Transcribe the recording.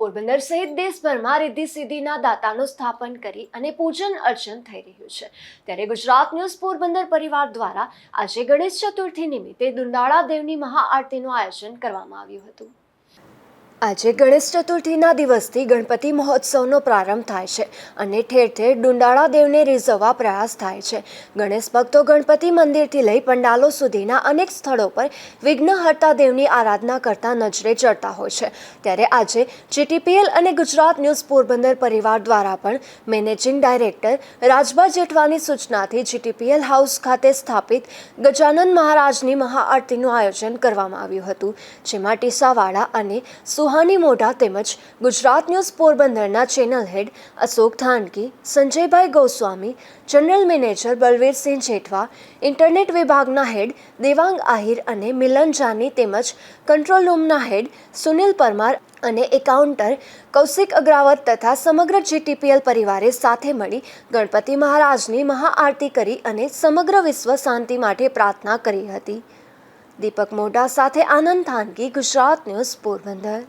પોરબંદર સહિત દેશભરમાં રિદ્ધિ સિદ્ધિના દાતાનું સ્થાપન કરી અને પૂજન અર્ચન થઈ રહ્યું છે ત્યારે ગુજરાત ન્યૂઝ પોરબંદર પરિવાર દ્વારા આજે ગણેશ ચતુર્થી નિમિત્તે દુંડાળા દેવની મહાઆરતીનું આયોજન કરવામાં આવ્યું હતું। આજે ગણેશ ચતુર્થીના દિવસથી ગણપતિ મહોત્સવનો પ્રારંભ થાય છે અને ઠેર ઠેર દુંડાળા દેવને રીઝવવા પ્રયાસ થાય છે। ગણેશ ભક્તો ગણપતિ મંદિરથી લઈ પંડાલો સુધીના અનેક સ્થળો પર વિઘ્નહર્તા દેવની આરાધના કરતા નજરે ચડતા હોય છે ત્યારે આજે જીટીપીએલ અને ગુજરાત ન્યૂઝ પોરબંદર પરિવાર દ્વારા પણ મેનેજિંગ ડાયરેક્ટર રાજભા જેઠવાની સૂચનાથી જીટીપીએલ હાઉસ ખાતે સ્થાપિત ગજાનન મહારાજની મહાઆરતીનું આયોજન કરવામાં આવ્યું હતું, જેમાં ટીસાવાડા અને સુહાની મોઢા તેમજ ગુજરાત ન્યૂઝ પોરબંદરના channel head Ashok Dhanki, Sanjaybhai Goswami, general manager Balvirsinh Jethwa, internet વિભાગના હેડ દેવાંગ આહિર અને મિલન જાની તેમજ કંટ્રોલ રૂમના હેડ સુનિલ પરમાર અને એકાઉન્ટર કૌશિક અગ્રાવત તથા સમગ્ર જીટીપીએલ પરિવારે સાથે મળી ગણપતિ મહારાજની મહાઆરતી કરી અને સમગ્ર વિશ્વ શાંતિ માટે પ્રાર્થના કરી હતી। દીપક મોઢા સાથે આનંદ થાનકી, ગુજરાત ન્યૂઝ પોરબંદર।